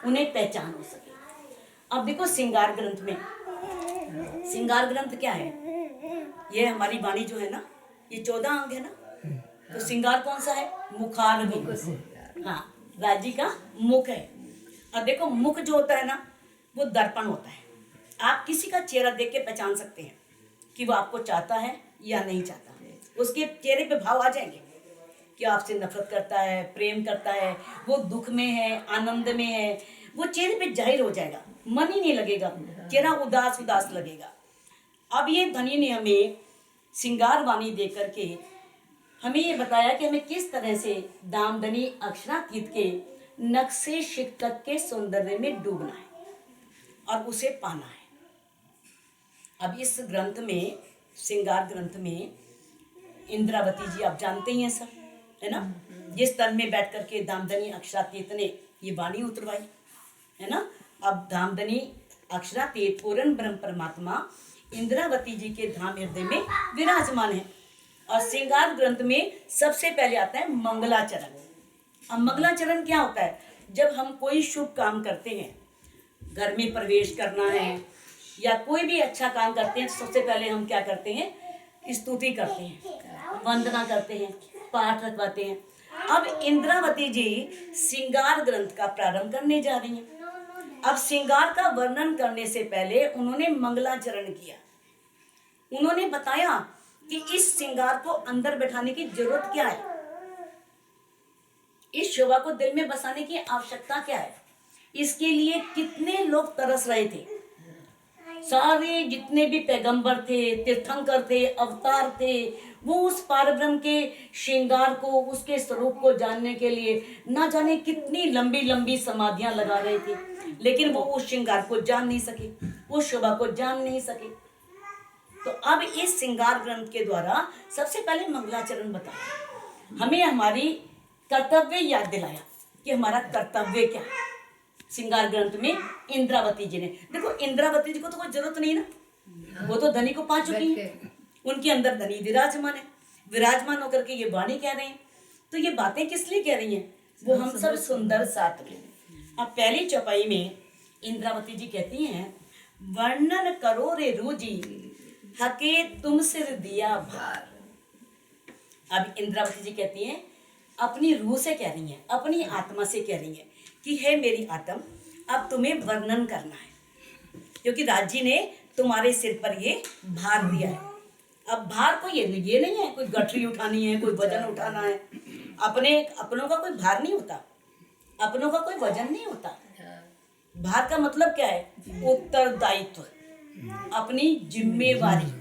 उन्हें पहचान हो सके। अब देखो श्रृंगार ग्रंथ में, श्रृंगार ग्रंथ क्या है? ये हमारी वाणी जो है ना, ये 14 अंग है ना, तो श्रृंगार कौन सा है? मुखारविंद। हाँ, राज्य का मुख है। और देखो मुख जो होता है ना, वो दर्पण होता है। आप किसी का चेहरा देख के पहचान सकते हैं कि वो आपको चाहता है या नहीं चाहता। उसके चेहरे पे भाव आ जाएंगे कि आपसे नफरत करता है, प्रेम करता है, वो दुख में है, आनंद में है, वो चेहरे पे जाहिर हो जाएगा। मन ही नहीं लगेगा, चेहरा उदास उदास लगेगा। अब ये धनी ने हमें श्रृंगार वाणी दे करके हमें ये बताया कि हमें किस तरह से दामदनी अक्षरातीत के नक्शे शिक्षक के सौंदर्य में डूबना है और उसे पाना है। अब इस ग्रंथ में, श्रृंगार ग्रंथ में, इंद्रावती जी आप जानते ही हैं सब, है ना, जिस तन में बैठ करके दामदनी अक्षरातीत ने ये वाणी उतरवाई, है ना। अब दामदनी अक्षरातीत पूर्ण ब्रह्म परमात्मा इंद्रावती जी के धाम हृदय में विराजमान है। और श्रृंगार ग्रंथ में सबसे पहले आता है मंगलाचरण। अब मंगलाचरण क्या होता है? जब हम कोई शुभ काम करते हैं, घर में प्रवेश करना है या कोई भी अच्छा काम करते हैं, तो सबसे पहले हम क्या करते हैं? स्तुति करते हैं, वंदना करते हैं, पाठ रखवाते हैं। अब इंद्रावती जी श्रृंगार ग्रंथ का प्रारंभ करने जा रही हैं। अब श्रृंगार का वर्णन करने से पहले उन्होंने मंगलाचरण किया। उन्होंने बताया कि इस श्रृंगार को अंदर बैठाने की जरूरत क्या है, इस शोभा को दिल में बसाने की आवश्यकता क्या है, इसके लिए कितने लोग तरस रहे थे। सारे जितने भी पैगंबर थे, तीर्थंकर थे, अवतार थे, वो उस पारब्रह्म के श्रृंगार को, उसके स्वरूप को जानने के लिए ना जाने कितनी लंबी लंबी समाधियां लगा रहे थे, लेकिन वो उस श्रृंगार को जान नहीं सके, उस शोभा को जान नहीं सके। तो अब इस श्रृंगार ग्रंथ के द्वारा सबसे पहले मंगलाचरण बताया, हमें हमारी कर्तव्य याद दिलाया कि हमारा कर्तव्य क्या है। श्रृंगार ग्रंथ में इंद्रावती जी ने, देखो इंद्रावती जी को तो कोई जरूरत नहीं ना, वो तो धनी को पा चुकी है, उनके अंदर धनी विराजमान है, विराजमान होकर के ये वाणी कह रहे हैं। तो ये बातें किस लिए कह रही हैं? वो हम सब सुंदर साथ के। अब पहली चौपाई में इंद्रावती जी कहती हैं, वर्णन करो रे रूजी हके तुम सिर दिया भार। अब इंद्रावती जी कहती हैं, अपनी रूह से कह रही हैं, अपनी आत्मा से कह रही हैं कि हे मेरी आत्म, अब तुम्हें वर्णन करना है, क्योंकि राज्य ने तुम्हारे सिर पर ये भार दिया है। अब भार को ये नहीं है कोई गठरी उठानी है, कोई वजन उठाना है। अपनों का कोई भार नहीं होता, अपनों का कोई वजन नहीं होता। भार का मतलब क्या है? उत्तरदायित्व, अपनी जिम्मेवारी।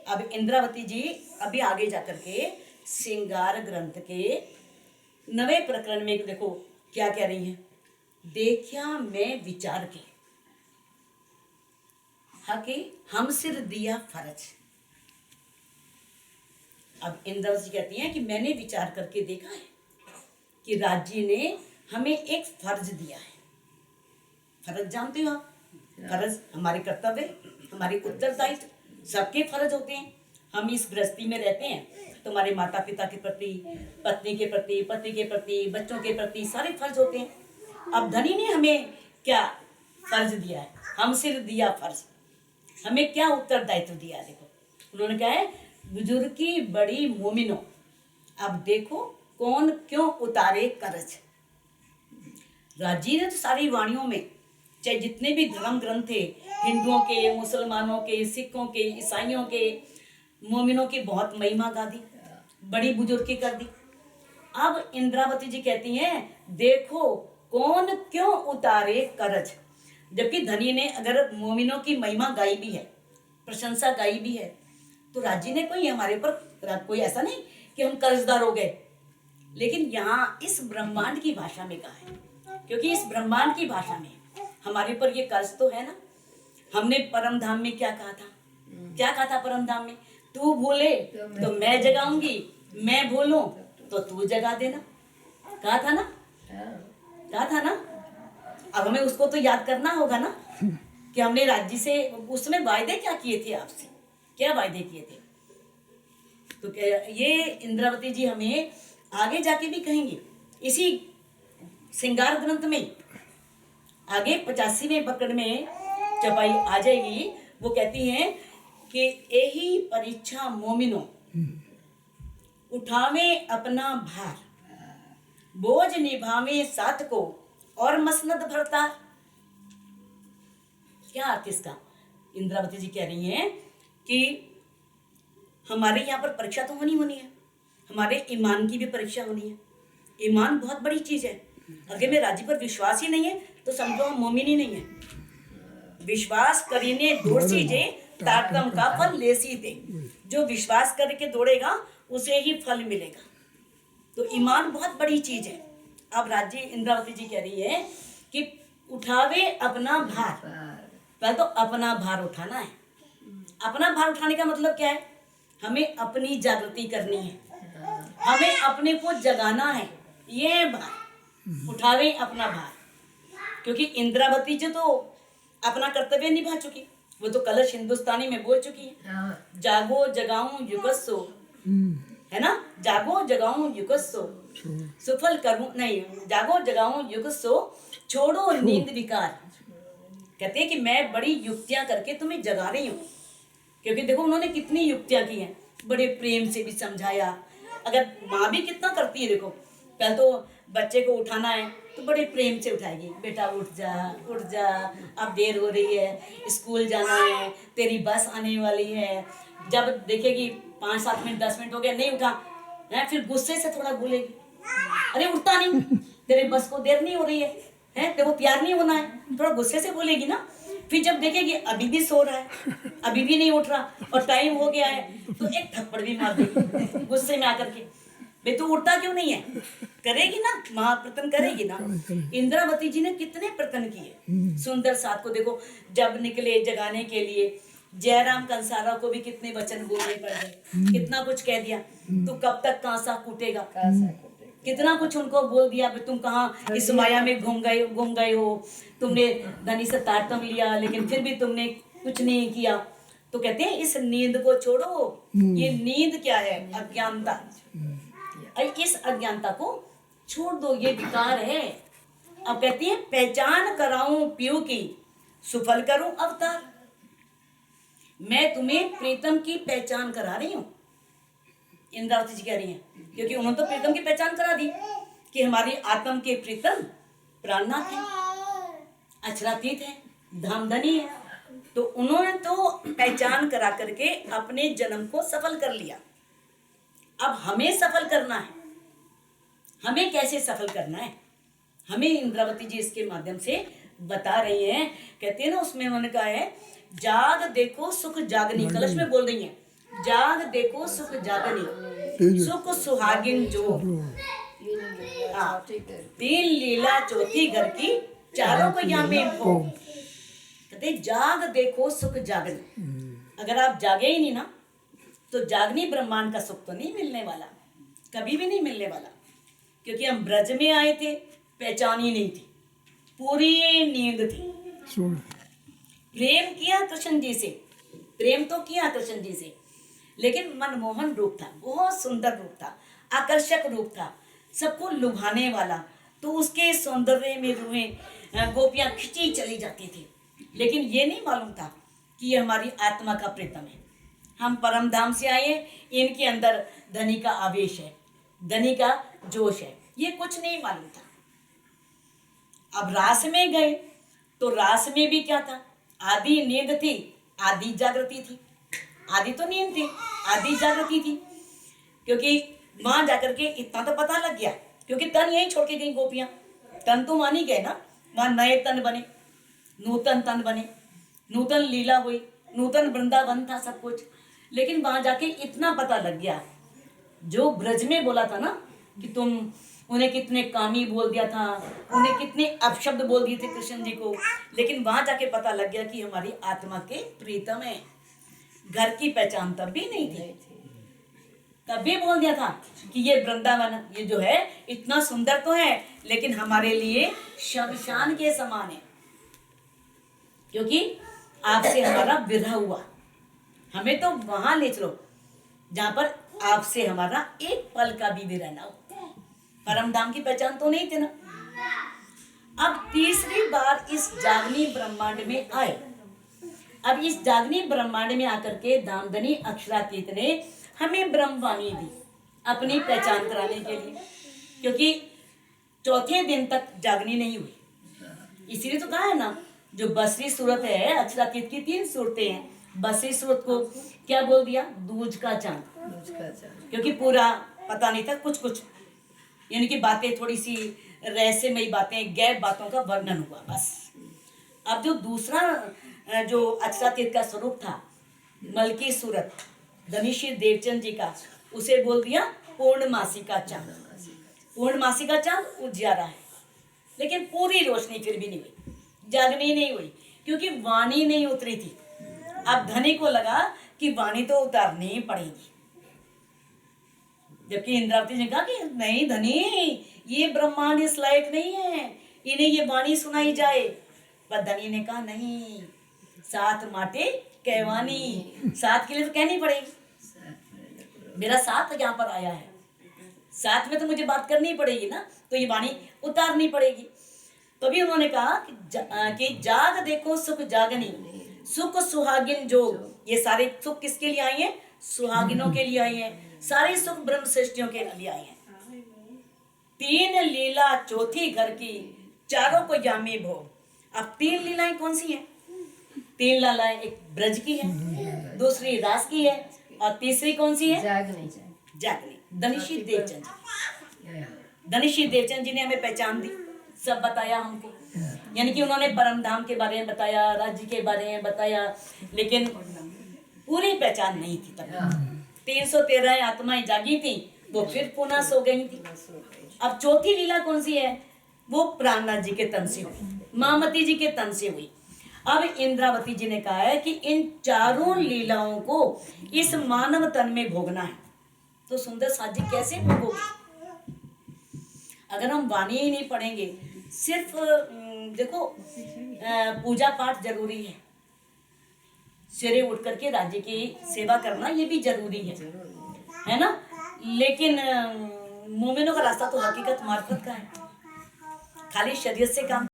अब इंद्रावती जी अभी आगे जाकर के श्रृंगार ग्रंथ के 9वें प्रकरण में देखो क्या कह रही हैं, देखिया मैं विचार के हके हम सिर दिया फर्ज। अब इंद्रावती जी कहती हैं कि मैंने विचार करके देखा है कि राज्य ने हमें एक फर्ज दिया है। फर्ज जानते हो आप? फर्ज हमारे कर्तव्य, हमारे उत्तरदायित्व, सबके फर्ज होते हैं। हम इस गृहस्थी में रहते हैं तो हमारे माता पिता के प्रति, पत्नी के प्रति, पति के प्रति, बच्चों के प्रति सारे फर्ज होते हैं। अब धनी ने हमें क्या फर्ज दिया है? हम सिर दिया फर्ज, हमें क्या उत्तरदायित्व दिया है? देखो उन्होंने कहा है, बुजुर्ग की बड़ी मोमिनो, अब देखो कौन क्यों उतारे करज। राजी ने तो सारी वाणियों में, चाहे जितने भी धर्म ग्रंथ थे, हिंदुओं के, मुसलमानों के, सिखों के, ईसाइयों के, मोमिनों की बहुत महिमा गा दी, बड़ी बुजुर्गी कर दी। अब इंद्रावती जी कहती हैं, देखो कौन क्यों उतारे करज। जबकि धनी ने अगर मोमिनों की महिमा गाई भी है, प्रशंसा गाई भी है, तो राजी ने कोई हमारे ऊपर कोई ऐसा नहीं कि हम कर्जदार हो गए, लेकिन यहाँ इस ब्रह्मांड की भाषा में कहा है, क्योंकि इस ब्रह्मांड की भाषा में हमारे ऊपर ये कर्ज तो है ना। हमने परम धाम में क्या कहा था? क्या कहा था परम धाम में? तू भूले तो मैं जगाऊंगी, मैं भूलूं तो तू जगा देना, कहा था ना, कहा था ना। अब हमें उसको तो याद करना होगा ना कि हमने राज्य से उसमें वायदे क्या किए थे, आपसे क्या वायदे किए थे। तो ये इंद्रावती जी हमें आगे जाके भी कहेंगे, इसी श्रृंगार ग्रंथ में आगे 85वें पकड़ में चपाई आ जाएगी, वो कहती हैं कि यही परीक्षा मोमिनो उठावे अपना भार, बोझ निभावे साथ को और मसनद भरता। क्या अर्थ इसका? इंद्रावती जी कह रही हैं कि हमारे यहाँ पर परीक्षा तो होनी है, हमारे ईमान की भी परीक्षा होनी है। ईमान बहुत बड़ी चीज है। अगर मेरे राज्य पर विश्वास ही नहीं है तो समझो हम मोमिन ही नहीं है। विश्वास करीने दौड़ सीजे ताटकम का फल ले सीते। जो विश्वास करके दौड़ेगा उसे ही फल मिलेगा। तो ईमान बहुत बड़ी चीज है। अब राज्य इंद्रावती जी कह रही है कि उठावे अपना भार। पहले तो अपना भार उठाना है। अपना भार उठाने का मतलब क्या है? हमें अपनी जागृति करनी है, हमें अपने को जगाना है। ये भार उठावे अपना भार, क्योंकि इंद्रावती जी तो अपना कर्तव्य निभा चुकी। वो तो कलश हिंदुस्तानी में बोल चुकी है, जागो जगाऊं युगस्सो, है ना, जागो जगाऊं युगस्सो सुफल करूं, नहीं, जागो जगाऊं युगस्सो छोड़ो नींद विकार। कहते हैं कि मैं बड़ी युक्तियां करके तुम्हें जगा रही हूँ। क्योंकि देखो उन्होंने कितनी युक्तियां की हैं, बड़े प्रेम से भी समझाया। अगर माँ भी कितना करती है, देखो पहले तो बच्चे को उठाना है तो बड़े प्रेम से उठाएगी, बेटा उठ जा, अब देर हो रही है, स्कूल जाना है, तेरी बस आने वाली है। जब देखेगी 5-7 मिनट 10 मिनट हो गया नहीं उठा है, फिर गुस्से से थोड़ा बोलेगी, अरे उठता नहीं, तेरे बस को देर नहीं हो रही है, तेरे को प्यार नहीं होना है, थोड़ा गुस्से से बोलेगी ना। फिर जब देखेगी अभी भी सो रहा है, अभी भी नहीं उठ रहा और टाइम हो गया है, तो एक थप्पड़ भी मार देगी गुस्से में आकर के, बे तू उठता क्यों नहीं है? करेगी ना, महाप्रतन करेगी ना। इंद्रावती जी ने कितने प्रतन किए। सुंदर साथ को देखो, जब निकले जगाने के लिए, जयराम कंसारा को भी कितने वचन बोलने पड़े, कितना कुछ कह दिया, तू कब तक कांसा कूटेगा, कितना कुछ उनको बोल दिया। तुम कहाँ इस माया में घूम गए हो, तुमने धनी से तारतम लिया लेकिन फिर भी तुमने कुछ नहीं किया। तो कहते हैं इस नींद को छोड़ो। ये नींद क्या है? अज्ञानता। इस अज्ञानता को छोड़ दो, ये विकार है। अब कहती है पहचान कराऊं पीयू की, सुफल करूं अवतार। मैं तुम्हें प्रीतम की पहचान करा रही हूं, इंद्रावती जी कह रही हैं, क्योंकि उन्होंने तो प्रीतम की पहचान करा दी कि हमारी आत्म के प्रीतम प्राणनाथ है, अचरातीत है, धामधनी है। तो उन्होंने तो पहचान करा करके अपने जन्म को सफल कर लिया। अब हमें सफल करना है। हमें कैसे सफल करना है, हमें इंद्रावती जी इसके माध्यम से बता रही हैं। कहते हैं ना, उसमें उन्होंने कहा है जाग देखो सुख जागनी, कलश में बोल रही हैं, जाग देखो सुख जागनी, सुख सुहागिन जो, तीन लीला चौथी घर की, चारों को यहाँ में हो। कहते जाग देखो सुख जागनी। अगर आप जागे ही नहीं ना, तो जागनी ब्रह्मांड का सुख तो नहीं मिलने वाला, कभी भी नहीं मिलने वाला। क्योंकि हम ब्रज में आए थे, पहचान ही नहीं थी, पूरी नींद थी। प्रेम किया कृष्ण जी से, प्रेम तो किया कृष्ण जी से, लेकिन मनमोहन रूप था, बहुत सुंदर रूप था, आकर्षक रूप था, सबको लुभाने वाला। तो उसके सौंदर्य में रूहें गोपियां खिंची चली जाती थी। लेकिन ये नहीं मालूम था कि ये हमारी आत्मा का प्रीतम है। हम परम धाम से आए, इनके अंदर धनी का आवेश है, धनी का जोश है, ये कुछ नहीं मालूम था। अब रास में गए तो रास में भी क्या था? आधी नींद थी, आधी जागृति थी। आधी तो नींद थी, आधी जागृति थी। क्योंकि वहां जाकर के इतना तो पता लग गया, क्योंकि तन यहीं छोड़ के गई गोपियां, तन तो मान ही गए ना। वहां नए तन बने, नूतन तन बने, नूतन लीला हुई, नूतन वृंदावन था सब कुछ। लेकिन वहां जाके इतना पता लग गया, जो ब्रज में बोला था ना कि तुम उन्हें कितने कामी बोल दिया था, उन्हें कितने अपशब्द बोल दिए थे कृष्ण जी को, लेकिन वहां जाके पता लग गया कि हमारी आत्मा के प्रीतम है। घर की पहचान तब भी नहीं थी, तब भी बोल दिया था कि ये वृंदावन, ये जो है इतना सुंदर तो है, लेकिन हमारे लिए शमशान के समान है। क्योंकि आपसे हमारा विरह हुआ, हमें तो वहां ले चलो जहां पर आपसे हमारा एक पल का भी विरह ना हो। परम धाम की पहचान तो नहीं थी ना। अब तीसरी बार इस जागनी ब्रह्मांड में आए। अब इस जागनी ब्रह्मांड में आकर के दामदनी अक्षरातीत ने हमें ब्रह्मवाणी दी अपनी पहचान कराने के लिए, क्योंकि चौथे दिन तक जागनी नहीं हुई। इसीलिए तो कहा है ना, जो बसरी सूरत है, अक्षरातीत की 3 सूरतें हैं। बसरी सूरत को क्या बोल दिया? दूज का चांद, क्योंकि पूरा पता नहीं था, कुछ कुछ यानी कि बातें थोड़ी सी रहस्यमयी बातें, गैर बातों का वर्णन हुआ बस। अब जो दूसरा जो अक्षरातीत का स्वरूप था, मलकी सूरत धनिषी देवचंद जी का, उसे बोल दिया पूर्णमासी का चांद। पूर्णमासी का चांद उजियारा है, लेकिन पूरी रोशनी फिर भी नहीं हुई, जागनी नहीं हुई, क्योंकि वाणी नहीं उतरी थी। अब धनी को लगा कि वाणी तो उतारनी ही पड़ेगी, जबकि इंद्रावती ने कहा कि नहीं धनी, ये ब्रह्मांड इस लायक नहीं है, इन्हें ये वाणी सुनाई जाए। पर धनी ने कहा नहीं, साथ माटे कहवानी, साथ के लिए तो कहनी पड़ेगी, मेरा साथ यहाँ पर आया है, साथ में तो मुझे बात करनी पड़ेगी ना, तो ये वाणी उतारनी पड़ेगी। तभी उन्होंने कहा कि जाग देखो सुख जागनी, सुख सुहागिन जोग। ये सारे सुख किसके लिए आई हैं? सुहागिनों के लिए आई हैं, सारे सुख ब्रह्म सृष्टियों के लिए आई हैं। 3 लीला चौथी घर की, चारों को जामी भोग। अब 3 लीलाएं कौन सी हैं? 3 लीलाएं, एक ब्रज की है, दूसरी रास की है, और तीसरी कौन सी है? जागनी। धनिषी देवचंद जी, धनिषी देवचंद जी ने हमें पहचान दी, सब बताया हमको, यानी कि उन्होंने परम धाम के बारे में बताया, राज्य के बारे में बताया, लेकिन पूरी पहचान नहीं थी तब। 313 आत्माएं जागी थी, वो फिर पुनः सो गई थी। अब चौथी लीला कौन सी है? वो प्राणनाथ जी के तन से हुई, मामती जी के तन से हुई। अब इंद्रावती जी ने कहा है कि इन चारों लीलाओं को इस मानव तन में भोगना है। तो सुंदर साथ जी कैसे भोगोगे? अगर हम वाणी ही नहीं पढ़ेंगे, सिर्फ देखो पूजा पाठ जरूरी है, सवेरे उठ करके राज्य की सेवा करना ये भी जरूरी है ना, लेकिन मोमिनों का रास्ता तो हकीकत मार्फत का है, खाली शरीयत से काम